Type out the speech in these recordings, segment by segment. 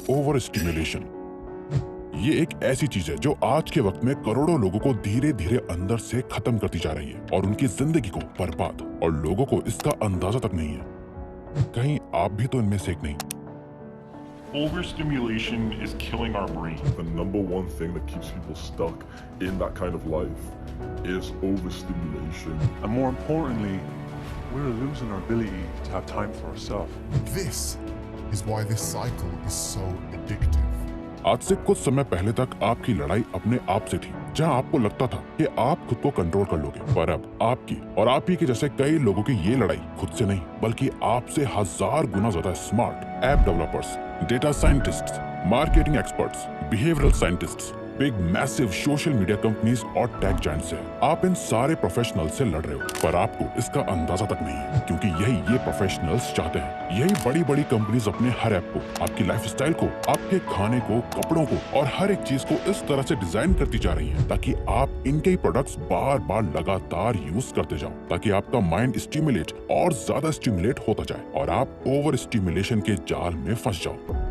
Over stimulation ये एक ऐसी चीज है जो आज के वक्त में करोड़ों लोगों को धीरे धीरे अंदर से खत्म करती जा रही है और उनकी जिंदगी को बर्बाद, और लोगों को इसका अंदाजा तक नहीं है। कहीं आप भी तो इनमें से एक नहीं। Overstimulation is killing our brain. The number one thing that keeps people stuck in that kind of life is overstimulation. And more importantly, we're losing our ability to have time for ourselves. This is why this cycle is so addictive. आज से कुछ समय पहले तक आपकी लड़ाई अपने आप से थी, जहां आपको लगता था कि आप खुद को कंट्रोल कर लोगे, पर अब आपकी और आप ही के जैसे कई लोगों की ये लड़ाई खुद से नहीं बल्कि आपसे 1000 गुना ज्यादा smart app developers, data scientists, marketing experts, behavioural scientists, big massive social media companies और टेक जायंट्स से। आप इन सारे प्रोफेशनल से लड़ रहे हो, पर आपको इसका अंदाजा तक नहीं है, क्योंकि यही ये प्रोफेशनल्स चाहते हैं। यही बड़ी बड़ी कंपनीज अपने हर ऐप को, आपकी लाइफस्टाइल को, आपके खाने को, कपड़ों को और हर एक चीज को इस तरह से डिजाइन करती जा रही हैं ताकि आप इनके ही प्रोडक्ट्स बार बार लगातार यूज करते जाओ, ताकि आपका माइंड स्टिमुलेट और ज्यादा स्टिमुलेट होता जाए और आप ओवर स्टिमुलेशन के जाल में फंस जाओ।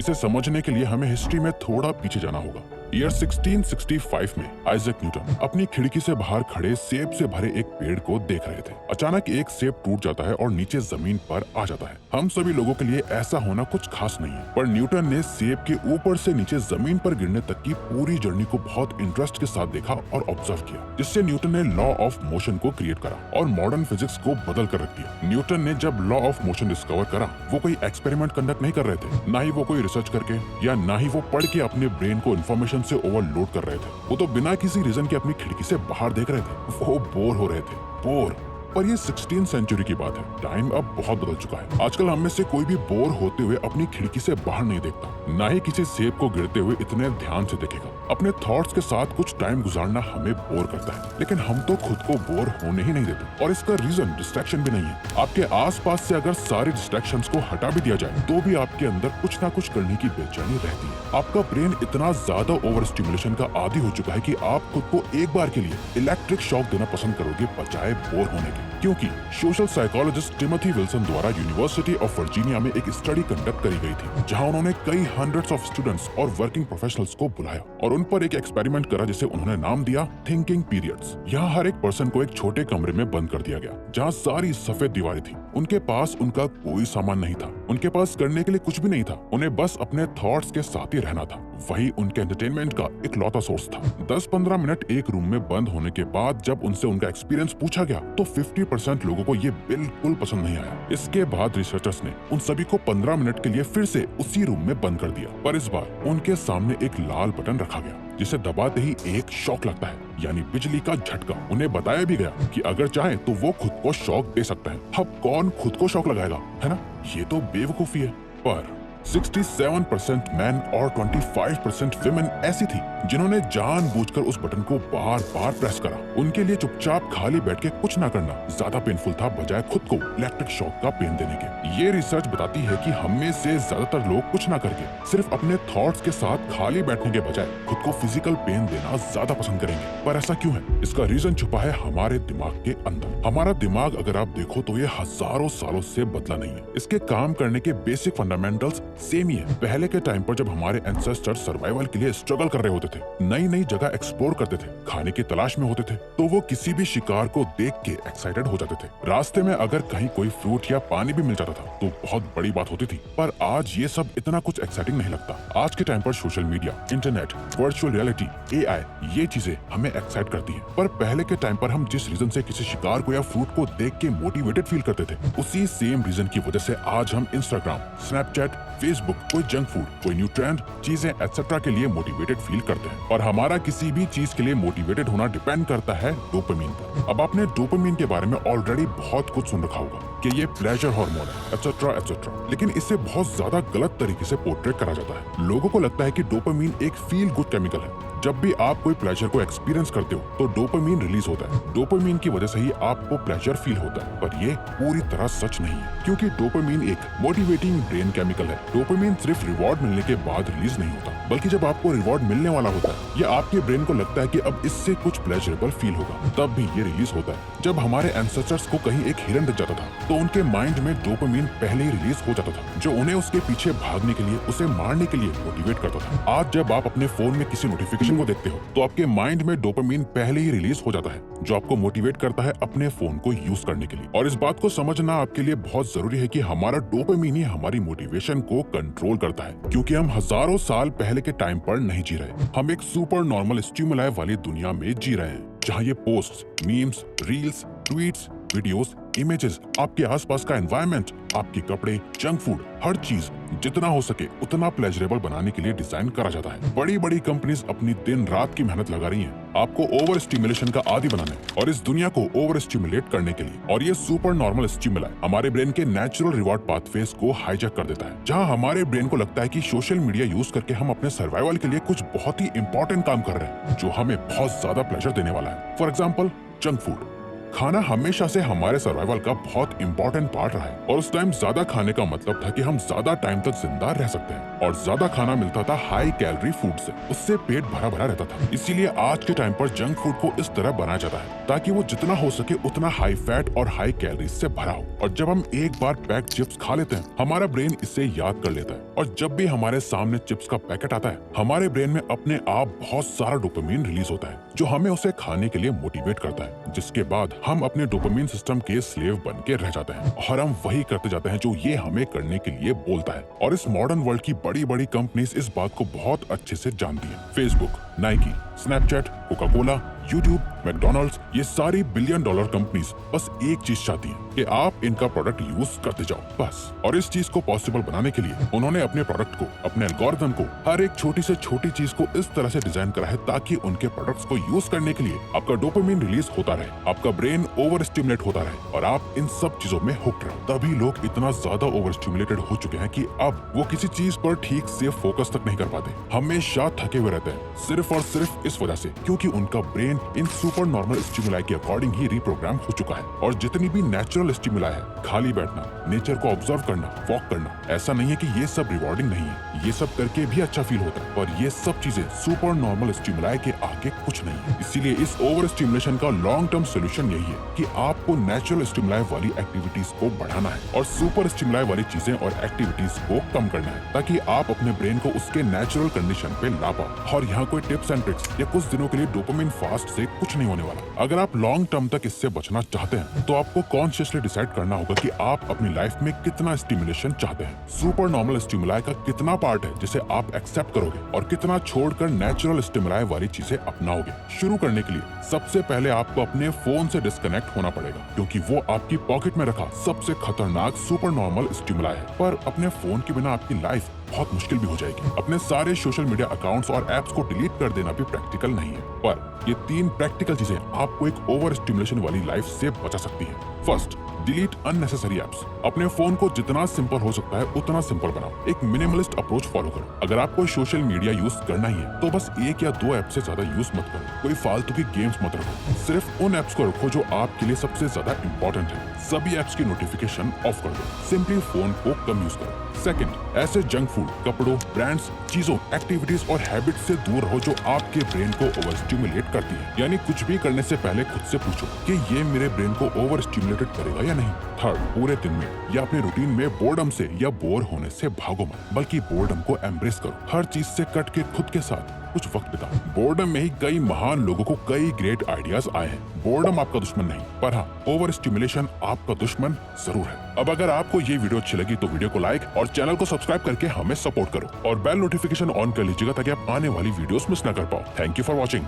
इसे समझने के लिए हमें हिस्ट्री में थोड़ा पीछे जाना होगा। ईयर 1665 में आइजैक न्यूटन अपनी खिड़की से बाहर खड़े सेब से भरे एक पेड़ को देख रहे थे। अचानक एक सेब टूट जाता है और नीचे जमीन पर आ जाता है। हम सभी लोगों के लिए ऐसा होना कुछ खास नहीं है, पर न्यूटन ने सेब के ऊपर से नीचे जमीन पर गिरने तक की पूरी जर्नी को बहुत इंटरेस्ट के साथ देखा और ऑब्जर्व किया, जिससे न्यूटन ने लॉ ऑफ मोशन को क्रिएट करा और मॉडर्न फिजिक्स को बदल कर रख दिया। न्यूटन ने जब लॉ ऑफ मोशन डिस्कवर करा, वो कोई एक्सपेरिमेंट कंडक्ट नहीं कर रहे थे, ना ही वो कोई रिसर्च करके या ना ही वो पढ़ के अपने ब्रेन को इन्फॉर्मेशन से ओवरलोड कर रहे थे। वो तो बिना किसी रीजन के अपनी खिड़की से बाहर देख रहे थे। वो बोर हो रहे थे, बोर। पर ये 16वीं सेंचुरी की बात है। टाइम अब बहुत बदल चुका है। आजकल हम में से कोई भी बोर होते हुए अपनी खिड़की से बाहर नहीं देखता, ना ही किसी सेब को गिरते हुए इतने ध्यान से देखेगा। अपने थॉट्स के साथ कुछ टाइम गुजारना हमें बोर करता है, लेकिन हम तो खुद को बोर होने ही नहीं देते। और इसका रीजन डिस्ट्रैक्शन भी नहीं है। आपके आसपास से अगर सारे डिस्ट्रैक्शंस को हटा भी दिया जाए तो भी आपके अंदर कुछ ना कुछ करने की बेचैनी रहती है। आपका ब्रेन इतना ज्यादा ओवर स्टिमुलेशन का आदी हो चुका है कि आप खुद को एक बार के लिए इलेक्ट्रिक शॉक देना पसंद करोगे बजाय बोर होने के। क्योंकि सोशल साइकोलॉजिस्ट टिमोथी विल्सन द्वारा यूनिवर्सिटी ऑफ वर्जीनिया में एक स्टडी कंडक्ट करी गई थी, जहां उन्होंने कई हंड्रेड्स ऑफ स्टूडेंट्स और वर्किंग प्रोफेशनल्स को बुलाया और उन पर एक एक्सपेरिमेंट करा जिसे उन्होंने नाम दिया थिंकिंग पीरियड्स। यहाँ हर एक पर्सन को एक छोटे कमरे में बंद कर दिया गया, जहाँ सारी सफेद दीवारें थी। उनके पास उनका कोई सामान नहीं था, उनके पास करने के लिए कुछ भी नहीं था, उन्हें बस अपने थॉट्स के साथ ही रहना था। वही उनके एंटरटेनमेंट का इकलौता सोर्स था। 10-15 मिनट एक रूम में बंद होने के बाद जब उनसे उनका एक्सपीरियंस पूछा गया तो 50% लोगों को ये बिल्कुल पसंद नहीं आया। इसके बाद रिसर्चर्स ने उन सभी को 15 मिनट के लिए फिर से उसी रूम में बंद कर दिया, पर इस बार उनके सामने एक लाल बटन रखा गया जिसे दबाते ही एक शॉक लगता है, यानी बिजली का झटका। उन्हें बताया भी गया कि अगर चाहे तो वो खुद को शॉक दे सकते हैं। अब कौन खुद को शॉक लगाएगा, है ना? ये तो बेवकूफी है। पर 67% मैन और 25% विमेन ऐसी थी जिन्होंने जानबूझकर उस बटन को बार बार प्रेस करा। उनके लिए चुपचाप खाली बैठ के कुछ ना करना ज्यादा पेनफुल था बजाय खुद को इलेक्ट्रिक शॉक का पेन देने के। ये रिसर्च बताती है कि हम में से ज्यादातर लोग कुछ ना करके सिर्फ अपने थॉट्स के साथ खाली बैठने के बजाय खुद को फिजिकल पेन देना ज्यादा पसंद करेंगे। पर ऐसा क्यों है? इसका रीजन छुपा है हमारे दिमाग के अंदर। हमारा दिमाग अगर आप देखो तो ये हजारों सालों से बदला नहीं है। इसके काम करने के बेसिक फंडामेंटल्स सेम ही है। पहले के टाइम पर जब हमारे एंसेस्टर्स सर्वाइवल के लिए स्ट्रगल कर रहे होते थे, नई नई जगह एक्सप्लोर करते थे, खाने की तलाश में होते थे, तो वो किसी भी शिकार को देख के एक्साइटेड हो जाते थे। रास्ते में अगर कहीं कोई फ्रूट या पानी भी मिल जाता था तो बहुत बड़ी बात होती थी। पर आज ये सब इतना कुछ एक्साइटिंग नहीं लगता। आज के टाइम पर social media, internet, virtual reality, AI, ये चीजें हमें एक्साइट करती है। पर पहले के टाइम पर हम जिस रीजन से किसी शिकार को या फ्रूट को देख के मोटिवेटेड फील करते थे, उसी सेम रीजन की वजह से आज हम इंस्टाग्राम, स्नैपचैट, फेसबुक, कोई जंक फूड, कोई न्यू ट्रेंड, चीजें एक्सेट्रा के लिए मोटिवेटेड फील करते हैं। और हमारा किसी भी चीज के लिए मोटिवेटेड होना डिपेंड करता है डोपामिन पर। अब आपने डोपामिन के बारे में ऑलरेडी बहुत कुछ सुन रखा होगा कि ये प्लेजर हार्मोन है, एक्सेट्रा एक्सेट्रा, लेकिन इसे बहुत ज्यादा गलत तरीके से पोर्ट्रेट करा जाता है। लोगों को लगता है कि डोपामिन एक फील गुड केमिकल है। जब भी आप कोई प्लेजर को एक्सपीरियंस करते हो तो डोपामिन रिलीज होता है। डोपामिन की वजह से ही आपको प्लेजर फील होता है, पर ये पूरी तरह सच नहीं है, क्योंकि डोपामिन एक मोटिवेटिंग ब्रेन केमिकल है। डोपामिन सिर्फ रिवॉर्ड मिलने के बाद रिलीज नहीं होता, बल्कि जब आपको रिवॉर्ड मिलने वाला होता है या आपके ब्रेन को लगता है कि अब इससे कुछ प्लेजरेबल फील होगा, तब भी ये रिलीज होता है। जब हमारे एंसेस्टर्स को कहीं एक हिरन दिख जाता था तो उनके माइंड में डोपामिन पहले ही रिलीज हो जाता था, जो उन्हें उसके पीछे भागने के लिए, उसे मारने के लिए मोटिवेट करता था। आज जब आप अपने फोन में किसी नोटिफिकेशन को देखते हो तो आपके माइंड में डोपामिन पहले ही रिलीज हो जाता है, जो आपको मोटिवेट करता है अपने फोन को यूज करने के लिए। और इस बात को समझना आपके लिए बहुत जरूरी है कि हमारा डोपामिन ही हमारी मोटिवेशन को कंट्रोल करता है, क्योंकि हम हजारों साल पहले के टाइम पर नहीं जी रहे। हम एक सुपर नॉर्मल स्टिमुलाई वाली दुनिया में जी रहे हैं, जहाँ ये posts, memes, reels, tweets, videos, images, आपके आसपास का एनवायरनमेंट, आपके कपड़े, जंक फूड, हर चीज जितना हो सके उतना प्लेजरेबल बनाने के लिए डिजाइन करा जाता है। बड़ी बड़ी कंपनीज अपनी दिन रात की मेहनत लगा रही हैं आपको ओवर स्टिमुलेशन का आदी बनाने और इस दुनिया को ओवर स्टिमुलेट करने के लिए। और ये सुपर नॉर्मल स्टिमुलाई हमारे ब्रेन के नेचुरल रिवॉर्ड पाथवेज को हाईजैक कर देता है, जहां हमारे ब्रेन को लगता है कि सोशल मीडिया यूज करके हम अपने सर्वाइवल के लिए कुछ बहुत ही इंपॉर्टेंट काम कर रहे हैं, जो हमें बहुत ज्यादा प्लेजर देने वाला है। For example, junk food. खाना हमेशा से हमारे सर्वाइवल का बहुत इंपॉर्टेंट पार्ट रहा है, और उस टाइम ज्यादा खाने का मतलब था कि हम ज्यादा टाइम तक जिंदा रह सकते हैं, और ज्यादा खाना मिलता था हाई कैलोरी फूड से, उससे पेट भरा भरा रहता था। इसीलिए आज के टाइम पर जंक फूड को इस तरह बनाया जाता है ताकि वो जितना हो सके उतना हाई फैट और हाई कैलोरी से भरा हो। और जब हम एक बार पैक चिप्स खा लेते हैं, हमारा ब्रेन इसे याद कर लेता है, और जब भी हमारे सामने चिप्स का पैकेट आता है, हमारे ब्रेन में अपने आप बहुत सारा डोपामिन रिलीज होता है, जो हमें उसे खाने के लिए मोटिवेट करता है, जिसके बाद हम अपने डोपामिन सिस्टम के स्लेव बन के रह जाते हैं और हम वही करते जाते हैं जो ये हमें करने के लिए बोलता है। और इस मॉडर्न वर्ल्ड की बड़ी बड़ी कंपनीज इस बात को बहुत अच्छे से जानती है। Facebook, Nike, Snapchat, Coca Cola, YouTube, McDonald's, ये सारी बिलियन डॉलर कंपनीज बस एक चीज चाहती हैं कि आप इनका प्रोडक्ट यूज करते जाओ, बस। और इस चीज को पॉसिबल बनाने के लिए उन्होंने अपने प्रोडक्ट को, अपने एल्गोरिथम को, हर एक छोटी से छोटी चीज को इस तरह से डिजाइन करा है ताकि उनके प्रोडक्ट्स को यूज करने के लिए आपका डोपामिन रिलीज होता रहे, आपका ब्रेन ओवर स्टिमुलेट होता रहे और आप इन सब चीजों में हुक्ड रहो। तभी लोग इतना ज्यादा ओवर स्टिमुलेटेड हो चुके हैं कि अब वो किसी चीज पर ठीक से फोकस तक नहीं कर पाते, हमेशा थके हुए रहते हैं, सिर्फ और सिर्फ इस वजह से क्योंकि उनका brain in super normal stimuli के अकॉर्डिंग ही रिप्रोग्राम हो चुका है। और जितनी भी नेचुरल स्टिमुलाई है, खाली बैठना, नेचर को ऑब्जर्व करना, वॉक करना, ऐसा नहीं है कि ये सब रिवॉर्डिंग नहीं है, ये सब करके भी अच्छा फील होता है, पर ये सब चीजें सुपर नॉर्मल स्टिमुलाई के आगे कुछ नहीं है। इसीलिए इस ओवर स्टिमुलेशन का लॉन्ग टर्म सोल्यूशन यही है कि आपको नेचुरल स्टिमुलाई वाली एक्टिविटीज को बढ़ाना है और सुपर स्टिमुलाई वाली चीजें और एक्टिविटीज को कम करना है, ताकि आप अपने ब्रेन को उसके नेचुरल कंडीशन पे ला पाओ। और यहाँ कोई टिप्स एंड ट्रिक्स या कुछ दिनों के लिए डोपामिन फास्ट से कुछ नहीं होने वाला। अगर आप लॉन्ग टर्म तक इससे बचना चाहते हैं तो आपको कॉन्शियसली डिसाइड करना होगा कि आप अपनी लाइफ में कितना स्टिमुलेशन चाहते हैं, सुपर नॉर्मल स्टिमुलाई का कितना पार्ट है जिसे आप एक्सेप्ट करोगे और कितना छोड़कर नेचुरल स्टिमुलाई वाली चीजें अपनाओगे। शुरू करने के लिए सबसे पहले आपको अपने फोन से डिस्कनेक्ट होना पड़ेगा, क्योंकि वो आपकी पॉकेट में रखा सबसे खतरनाक सुपर नॉर्मल स्टिमुलाई है। पर अपने फोन के बिना आपकी लाइफ बहुत मुश्किल भी हो जाएगी। अपने सारे सोशल मीडिया अकाउंट्स और एप्स को डिलीट कर देना भी प्रैक्टिकल नहीं है, पर ये 3 प्रैक्टिकल चीजें आपको एक ओवर स्टिमुलेशन वाली लाइफ से बचा सकती हैं। First, delete unnecessary apps. अपने फोन को जितना सिंपल हो सकता है उतना सिंपल बनाओ, एक मिनिमलिस्ट अप्रोच फॉलो करो। अगर आपको सोशल मीडिया यूज करना ही है तो बस 1 या 2 ऐप से ज्यादा यूज मत करो। कोई फालतू की गेम्स मत रखो, सिर्फ उन एप्स को रखो जो आपके लिए सबसे ज्यादा इंपॉर्टेंट है। सभी एप्स की नोटिफिकेशन ऑफ कर दो, सिंपली फोन को कम यूज करो। सेकंड, ऐसे जंक फूड, कपड़ों, ब्रांड्स, चीजों, एक्टिविटीज और हैबिट से दूर रहो जो आपके ब्रेन को ओवर स्टिमुलेट करती है। यानी कुछ भी करने से पहले खुद से पूछो कि ये मेरे ब्रेन को ओवर स्टिमुलेटेड करेगा या नहीं। थर्ड, पूरे दिन में या अपने रूटीन में बोर्डम से या बोर होने से भागो मत, बल्कि बोर्डम को एम्ब्रेस करो। हर चीज से कट के खुद के साथ कुछ वक्त बिताओ। बोर्डम में ही कई महान लोगों को कई ग्रेट आइडियाज आए हैं। बोर्डम आपका दुश्मन नहीं, पर हाँ, ओवर स्टिमुलेशन आपका दुश्मन जरूर है। अब अगर आपको ये वीडियो अच्छी लगी तो वीडियो को लाइक और चैनल को सब्सक्राइब करके हमें सपोर्ट करो और बेल नोटिफिकेशन ऑन कर लीजिएगा ताकि आप आने वाली वीडियोस मिस ना कर पाओ। Thank you for watching.